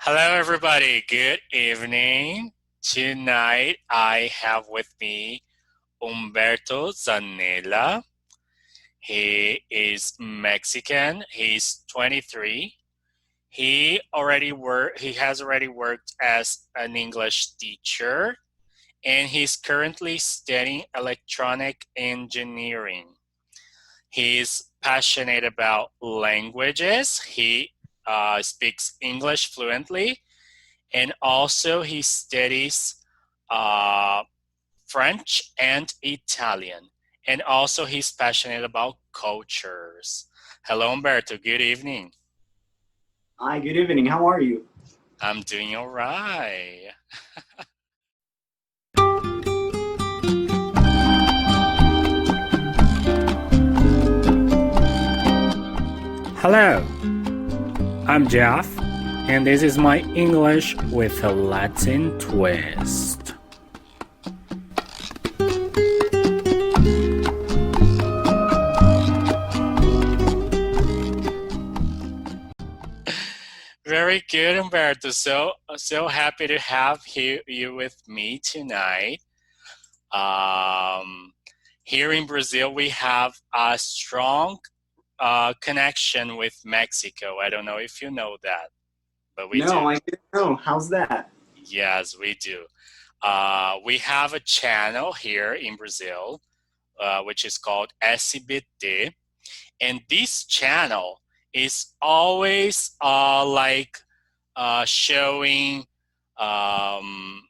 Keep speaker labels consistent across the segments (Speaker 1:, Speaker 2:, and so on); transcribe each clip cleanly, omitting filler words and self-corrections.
Speaker 1: Hello, everybody. Good evening. Tonight, I have with me Humberto Zanella. He is Mexican. He's 23. He has already worked as an English teacher, and he's currently studying electronic engineering. He's passionate about languages. He speaks English fluently, and also he studies uh, French and Italian. And also he's passionate about cultures. Hello, Umberto. Good evening.
Speaker 2: Hi, good evening. How are you?
Speaker 1: I'm doing all right.
Speaker 3: Hello, I'm Jeff, and this is my English with a Latin twist.
Speaker 1: Very good, Umberto. So happy to have you with me tonight. Um, Here in Brazil, we have a strong connection with Mexico. I don't know if you know that, but we do.
Speaker 2: No, I didn't know. How's that?
Speaker 1: Yes, we do. We have a channel here in Brazil, which is called SBT, and this channel is always showing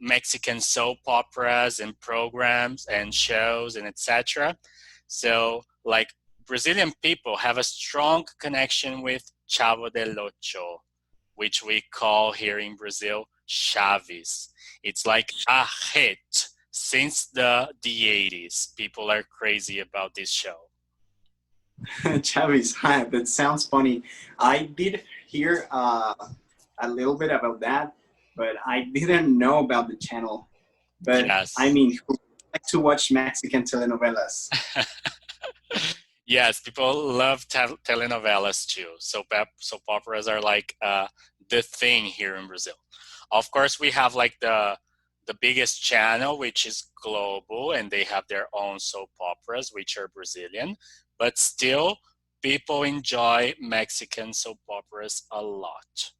Speaker 1: Mexican soap operas and programs and shows and etc. So, like Brazilian people have a strong connection with Chavo del Ocho, which we call here in Brazil Chaves. It's like a hit since the 80s. People are crazy about this show.
Speaker 2: Chavis, hi, that sounds funny. I did hear a little bit about that, but I didn't know about the channel. But I
Speaker 1: Yes.
Speaker 2: mean, who like to watch Mexican telenovelas?
Speaker 1: Yes, people love telenovelas too. Soap operas are like the thing here in Brazil. Of course, we have like the biggest channel, which is global, and they have their own soap operas, which are Brazilian. But still, people enjoy Mexican soap operas a lot.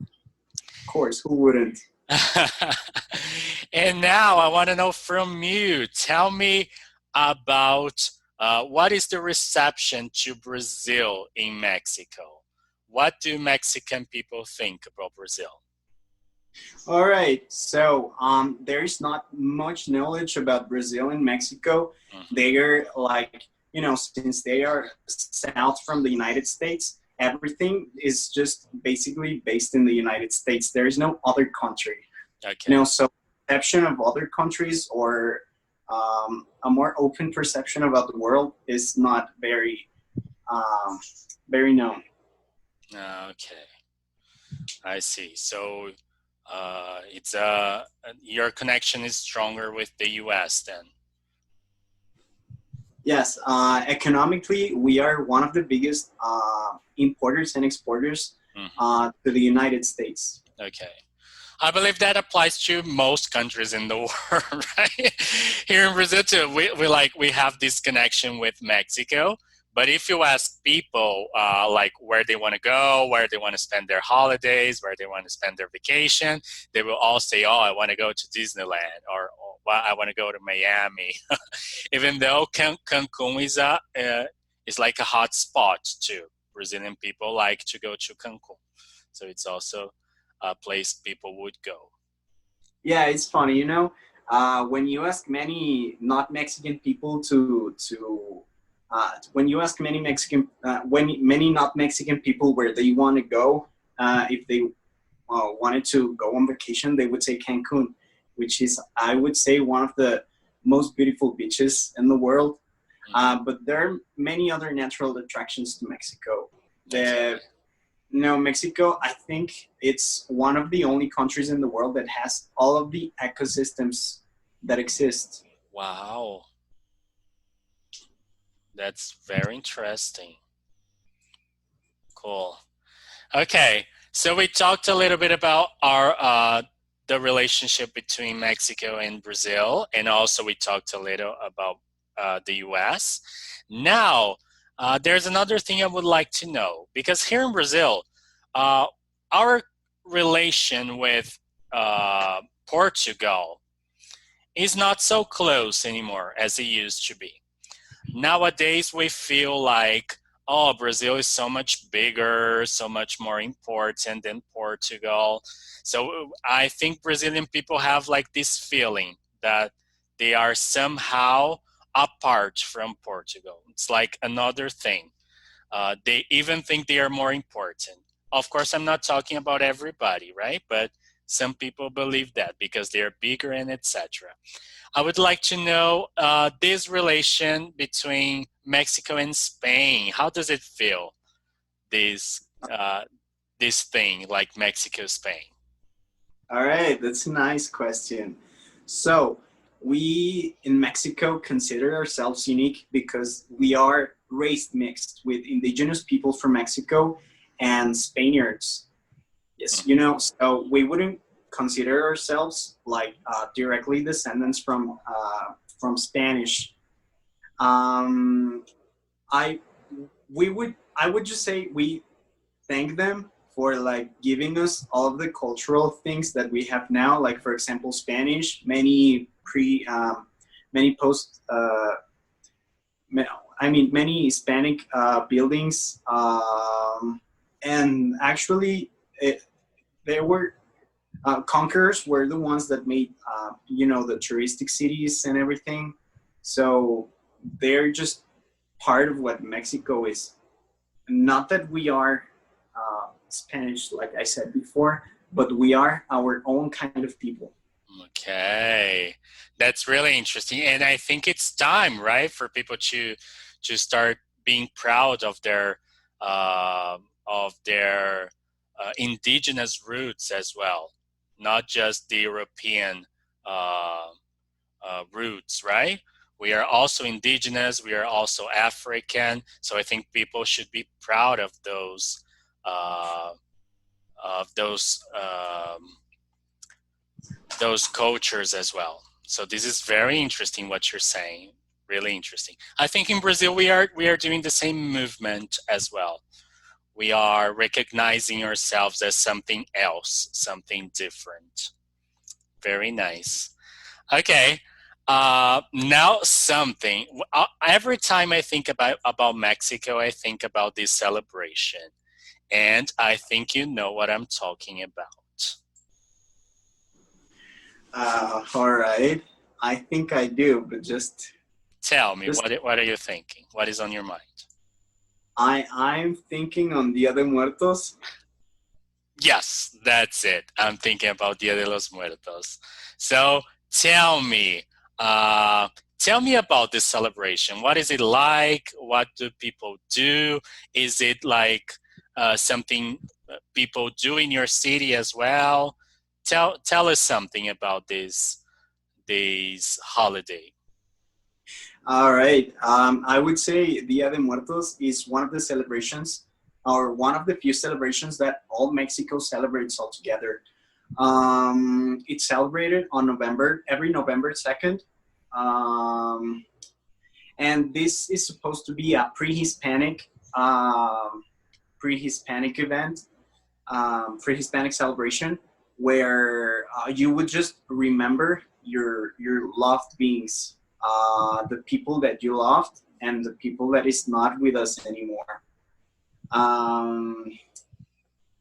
Speaker 2: Of course, who wouldn't?
Speaker 1: And now I want to know from you. Tell me about what is the reception to Brazil in Mexico? What do Mexican people think about Brazil?
Speaker 2: All right, so there is not much knowledge about Brazil and Mexico.
Speaker 1: Mhm.
Speaker 2: They are like, since they are south from the United States, everything is just basically based in the United States. There is no other country,
Speaker 1: Okay.
Speaker 2: so perception of other countries or a more open perception about the world is not um, very known.
Speaker 1: Okay. I see. So it's your connection is stronger with the U.S. then.
Speaker 2: Yes, economically, we are one of the biggest importers and exporters
Speaker 1: Mhm.
Speaker 2: to the United States.
Speaker 1: Okay. I believe that applies to most countries in the world, right? Here in Brazil too, we have this connection with Mexico. But if you ask people like where they want to go, where they want to spend their holidays, where they want to spend their vacation, they will all say, "Oh, I want to go to Disneyland," or "Well, I want to go to Miami." Even though Cancun is like a hot spot too. Brazilian people like to go to Cancun, so it's also a place people would go.
Speaker 2: Yeah, it's funny, when you ask many not Mexican people when you ask many when many not Mexican people where they want to go, if they wanted to go on vacation, they would say Cancun, which is, I would say, one of the most beautiful beaches in the world.
Speaker 1: Mm,
Speaker 2: But there are many other natural attractions to Mexico.
Speaker 1: okay.
Speaker 2: The No, Mexico, I think it's one of the only countries in the world that has all of the ecosystems that exist.
Speaker 1: Wow, that's very interesting. Cool. Okay, So we talked a little bit about our the relationship between Mexico and Brazil, and also we talked a little about the U.S. Now, there's another thing I would like to know, because here in Brazil, uh, our relation with Portugal is not so close anymore as it used to be. Nowadays, we feel like, oh, Brazil is so much bigger, so much more important than Portugal. So I think Brazilian people have like this feeling that they are somehow apart from Portugal. It's like another thing. They even think they are more important. Of course, I'm not talking about everybody, right? But some people believe that because they are bigger and etc. I would like to know this relation between Mexico and Spain. How does it feel? This this thing like Mexico, Spain.
Speaker 2: All right, that's a nice question. So, we in Mexico consider ourselves unique because we are race mixed with indigenous people from Mexico and Spaniards. Yes, you know, so we wouldn't consider ourselves like directly descendants from Spanish. Um, I I would just say we thank them for like giving us all of the cultural things that we have now. Like for example, Spanish, many post I mean many Hispanic buildings, and actually there were conquerors were the ones that made you know the touristic cities and everything. So they're just part of what Mexico is. Not that we are Spanish, like I said before, but we are our own kind of people.
Speaker 1: Okay, that's really interesting, and I think it's time, right, for people to start being proud of their indigenous roots as well, not just the European uh, roots, right? We are also indigenous. We are also African. So I think people should be proud uh, of those cultures as well. So this is very interesting what you're saying. Really interesting. I think in Brazil we are doing the same movement as well. We are recognizing ourselves as something else, something different. Very nice. Okay. Now something. Every time I think about Mexico, I think about this celebration, and I think you know what I'm talking about.
Speaker 2: All right, I think I do, but
Speaker 1: Tell me,
Speaker 2: just
Speaker 1: what are you thinking? What is on your mind?
Speaker 2: I'm thinking on Dia de Muertos.
Speaker 1: Yes, that's it. I'm thinking about Dia de los Muertos. So uh, tell me about this celebration. What is it like? What do people do? Is it like something people do in your city as well? Tell us something about this holiday.
Speaker 2: All right. I would say Dia de Muertos is one of the celebrations, or one of the few celebrations that all Mexico celebrates all together. It's celebrated on every November 2nd. Um, and this is supposed to be a pre-Hispanic event, pre-Hispanic celebration, where you would just remember your loved beings, the people that you loved, and the people that is not with us anymore. Um,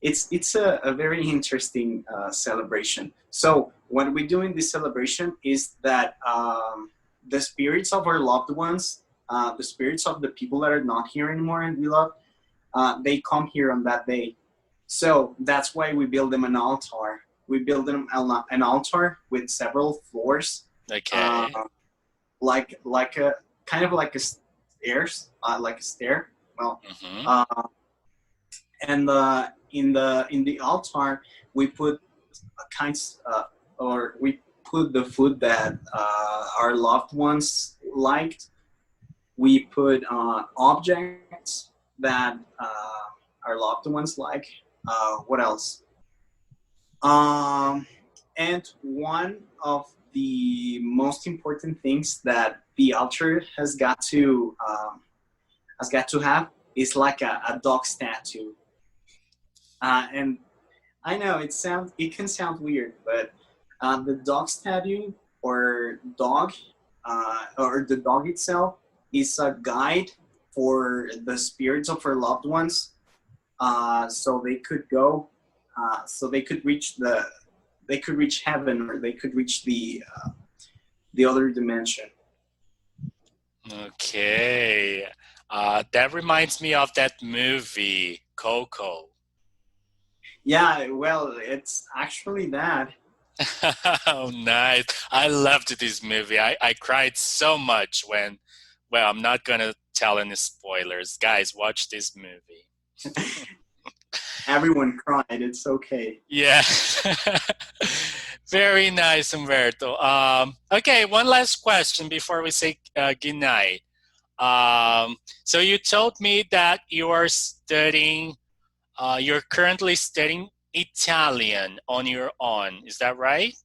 Speaker 2: it's a very interesting celebration. So what we do in this celebration is that the spirits of our loved ones, the spirits of the people that are not here anymore and we love, they come here on that day. So that's why we build them an altar. We build them an altar with several floors, uh,
Speaker 1: Okay.
Speaker 2: like a kind of like a stairs, like a stair. Well,
Speaker 1: Mm-hmm.
Speaker 2: uh, and in the altar we put kinds or we put the food that our loved ones liked. We put objects that our loved ones like. What else? Um, and one of the most important things that the author has got to have is like a dog's tattoo. And I know it can sound weird, but the dog's tattoo or the dog itself is a guide for the spirits of our loved ones, so they could go, so they could reach heaven, or they could reach the other dimension.
Speaker 1: Okay. That reminds me of that movie, Coco.
Speaker 2: Yeah, well, it's actually that.
Speaker 1: Oh, nice. I loved this movie. I cried so much when, well, I'm not going to tell any spoilers. Guys, watch this movie.
Speaker 2: Everyone cried. It's okay.
Speaker 1: Yeah. Very nice, Humberto. Okay, one last question before we say goodnight. So you told me that you're currently studying Italian on your own. Is that right?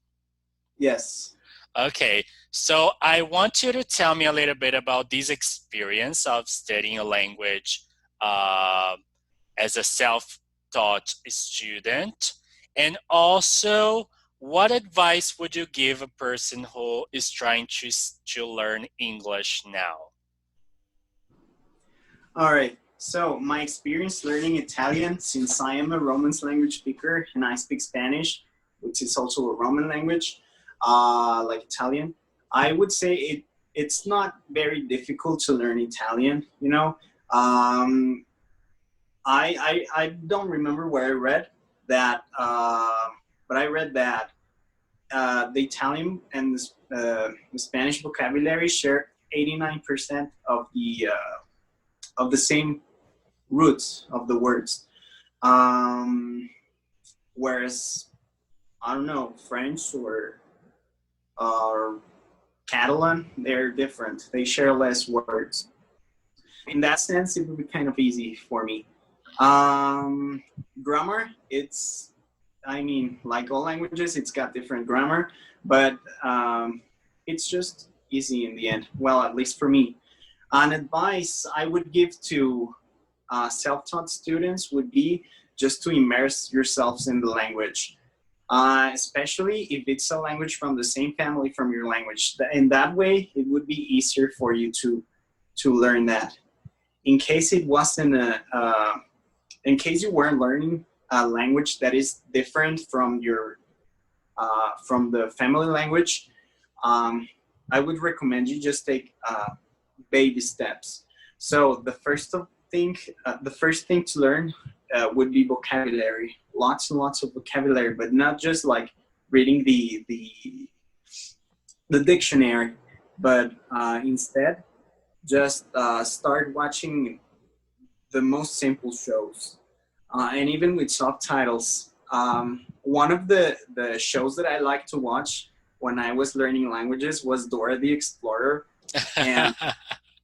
Speaker 2: Yes.
Speaker 1: Okay, so I want you to tell me a little bit about this experience of studying a language uh, as a self-taught student, and also what advice would you give a person who is trying to learn English now?
Speaker 2: All right. So my experience learning Italian, since I am a Romance language speaker and I speak Spanish, which is also a Roman language, like Italian, I would say it's not very difficult to learn Italian. You know, I don't remember where I read that, but I read that the Italian and the Spanish vocabulary share 89% of the same roots of the words. Um, Whereas I don't know, French or Catalan, they're different. They share less words. In that sense, it would be kind of easy for me. Um, Grammar, I mean, like all languages, it's got different grammar, but it's just easy in the end. Well, at least for me. An advice I would give to self-taught students would be just to immerse yourselves in the language, especially if it's a language from the same family from your language. In that way, it would be easier for you to learn that. In case it wasn't in case you weren't learning a language that is different from the family language, um, I would recommend you just take baby steps. So the first thing to learn would be vocabulary, lots and lots of vocabulary, but not just like reading the dictionary, but instead just start watching the most simple shows, and even with subtitles. One of the shows that I like to watch when I was learning languages was Dora the Explorer, and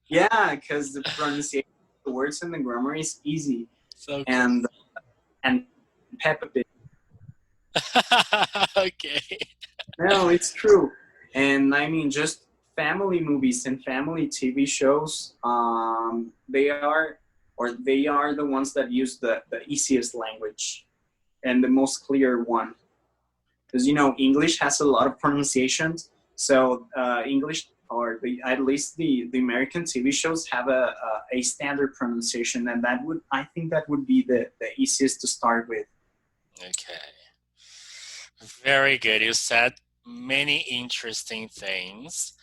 Speaker 2: yeah, because the pronunciation of the words and the grammar is easy,
Speaker 1: So cool.
Speaker 2: and Peppa Pig.
Speaker 1: Okay.
Speaker 2: No, it's true. And I mean, just family movies and family TV shows, they are the ones that use the easiest language and the most clear one. Because, you know, English has a lot of pronunciations. So English, or at least the American TV shows have a standard pronunciation. And I think that would be the easiest to start with.
Speaker 1: Okay. Very good. You said many interesting things,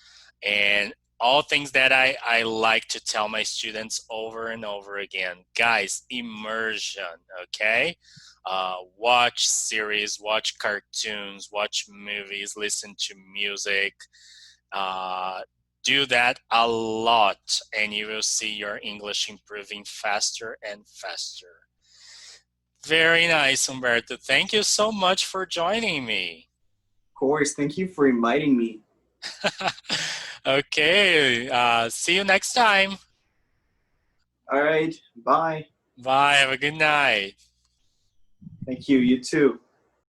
Speaker 1: and all things that I like to tell my students over and over again. Guys, immersion, okay? Watch series, watch cartoons, watch movies, listen to music. Uh, do that a lot, and you will see your English improving faster and faster. Very nice, Humberto. Thank you so much for joining me.
Speaker 2: Of course, thank you for inviting me.
Speaker 1: Okay, see you next time.
Speaker 2: All right, bye.
Speaker 1: Bye. Have a good night.
Speaker 2: Thank you. You too.